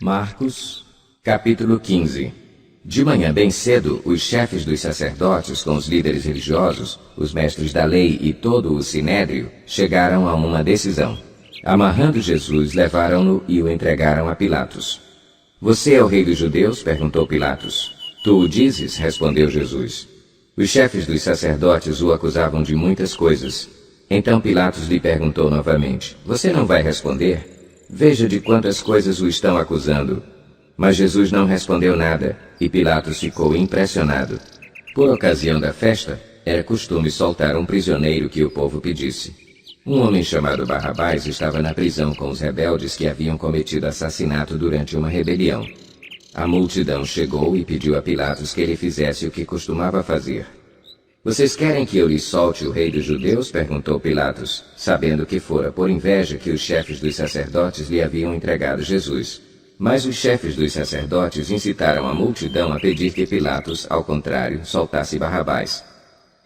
Marcos, capítulo 15. De manhã bem cedo, os chefes dos sacerdotes com os líderes religiosos, os mestres da lei e todo o sinédrio, chegaram a uma decisão. Amarrando Jesus, levaram-no e o entregaram a Pilatos. Você é o rei dos judeus? Perguntou Pilatos. Tu o dizes? Respondeu Jesus. Os chefes dos sacerdotes o acusavam de muitas coisas. Então Pilatos lhe perguntou novamente, você não vai responder? Veja de quantas coisas o estão acusando. Mas Jesus não respondeu nada, e Pilatos ficou impressionado. Por ocasião da festa, era costume soltar um prisioneiro que o povo pedisse. Um homem chamado Barrabás estava na prisão com os rebeldes que haviam cometido assassinato durante uma rebelião. A multidão chegou e pediu a Pilatos que ele fizesse o que costumava fazer. Vocês querem que eu lhes solte o rei dos judeus? Perguntou Pilatos, sabendo que fora por inveja que os chefes dos sacerdotes lhe haviam entregado Jesus. Mas os chefes dos sacerdotes incitaram a multidão a pedir que Pilatos, ao contrário, soltasse Barrabás.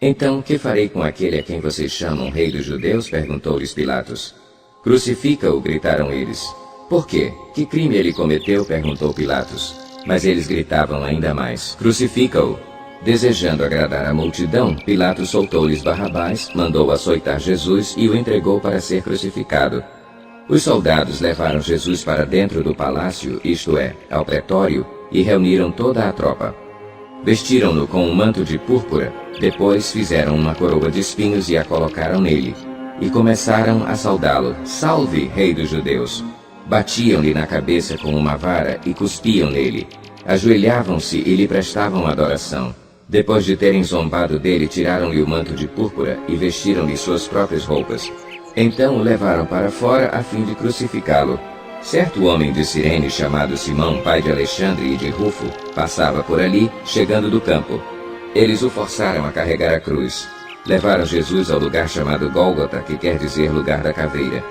Então, que farei com aquele a quem vocês chamam rei dos judeus? Perguntou-lhes Pilatos. Crucifica-o, gritaram eles. Por quê? Que crime ele cometeu? Perguntou Pilatos. Mas eles gritavam ainda mais. Crucifica-o! Desejando agradar a multidão, Pilatos soltou-lhes Barrabás, mandou açoitar Jesus e o entregou para ser crucificado. Os soldados levaram Jesus para dentro do palácio, isto é, ao pretório, e reuniram toda a tropa. Vestiram-no com um manto de púrpura, depois fizeram uma coroa de espinhos e a colocaram nele, e começaram a saudá-lo, salve, rei dos judeus! Batiam-lhe na cabeça com uma vara e cuspiam nele. Ajoelhavam-se e lhe prestavam adoração. Depois de terem zombado dele, tiraram-lhe o manto de púrpura e vestiram-lhe suas próprias roupas. Então o levaram para fora a fim de crucificá-lo. Certo homem de Cirene, chamado Simão, pai de Alexandre e de Rufo, passava por ali, chegando do campo. Eles o forçaram a carregar a cruz. Levaram Jesus ao lugar chamado Gólgota, que quer dizer lugar da caveira.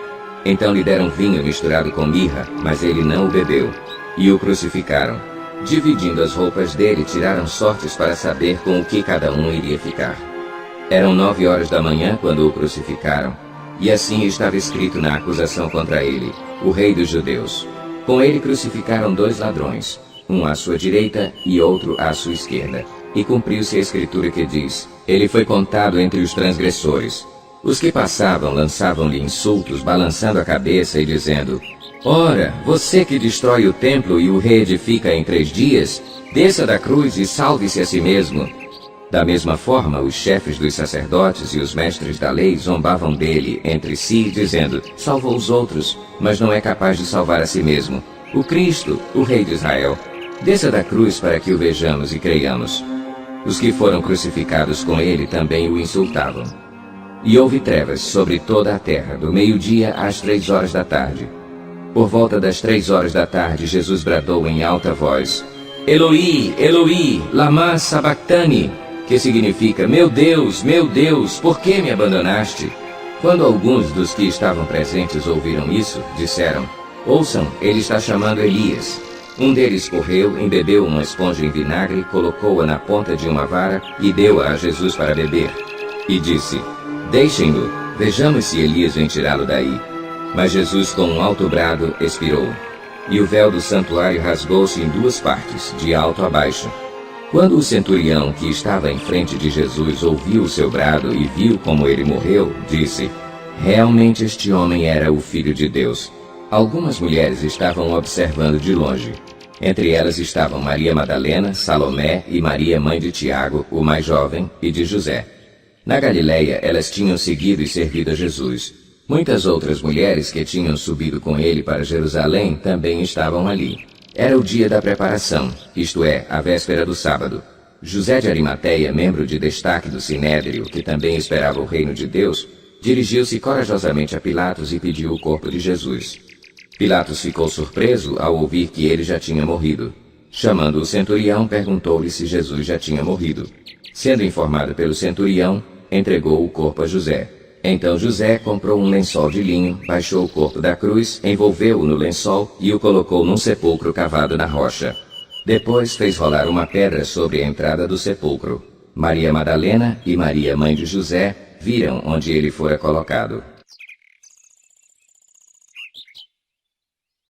Então lhe deram vinho misturado com mirra, mas ele não o bebeu. E o crucificaram. Dividindo as roupas dele, tiraram sortes para saber com o que cada um iria ficar. Eram 9 horas da manhã quando o crucificaram, e assim estava escrito na acusação contra ele, o rei dos judeus. Com ele crucificaram 2 ladrões, um à sua direita e outro à sua esquerda. E cumpriu-se a escritura que diz, ele foi contado entre os transgressores. Os que passavam lançavam-lhe insultos, balançando a cabeça e dizendo, ora, você que destrói o templo e o reedifica em 3 dias, desça da cruz e salve-se a si mesmo. Da mesma forma, os chefes dos sacerdotes e os mestres da lei zombavam dele entre si, dizendo, salvou os outros, mas não é capaz de salvar a si mesmo. O Cristo, o Rei de Israel, desça da cruz para que o vejamos e creiamos. Os que foram crucificados com ele também o insultavam. E houve trevas sobre toda a terra, do meio-dia às 3 horas da tarde. Por volta das 3 horas da tarde, Jesus bradou em alta voz, Eloi, Eloi, lama sabachthani, que significa, meu Deus, por que me abandonaste? Quando alguns dos que estavam presentes ouviram isso, disseram, ouçam, ele está chamando Elias. Um deles correu, embebeu uma esponja em vinagre, colocou-a na ponta de uma vara e deu-a a Jesus para beber. E disse, deixem-no, vejamos se Elias vem tirá-lo daí. Mas Jesus, com um alto brado, expirou. E o véu do santuário rasgou-se em 2 partes, de alto a baixo. Quando o centurião, que estava em frente de Jesus, ouviu o seu brado e viu como ele morreu, disse, realmente este homem era o Filho de Deus. Algumas mulheres estavam observando de longe. Entre elas estavam Maria Madalena, Salomé e Maria, mãe de Tiago, o mais jovem, e de José. Na Galileia, elas tinham seguido e servido a Jesus. Muitas outras mulheres que tinham subido com ele para Jerusalém também estavam ali. Era o dia da preparação, isto é, a véspera do sábado. José de Arimateia, membro de destaque do Sinédrio, que também esperava o reino de Deus, dirigiu-se corajosamente a Pilatos e pediu o corpo de Jesus. Pilatos ficou surpreso ao ouvir que ele já tinha morrido. Chamando o centurião, perguntou-lhe se Jesus já tinha morrido. Sendo informado pelo centurião, entregou o corpo a José. Então José comprou um lençol de linho, baixou o corpo da cruz, envolveu-o no lençol e o colocou num sepulcro cavado na rocha. Depois fez rolar uma pedra sobre a entrada do sepulcro. Maria Madalena e Maria, mãe de José, viram onde ele fora colocado.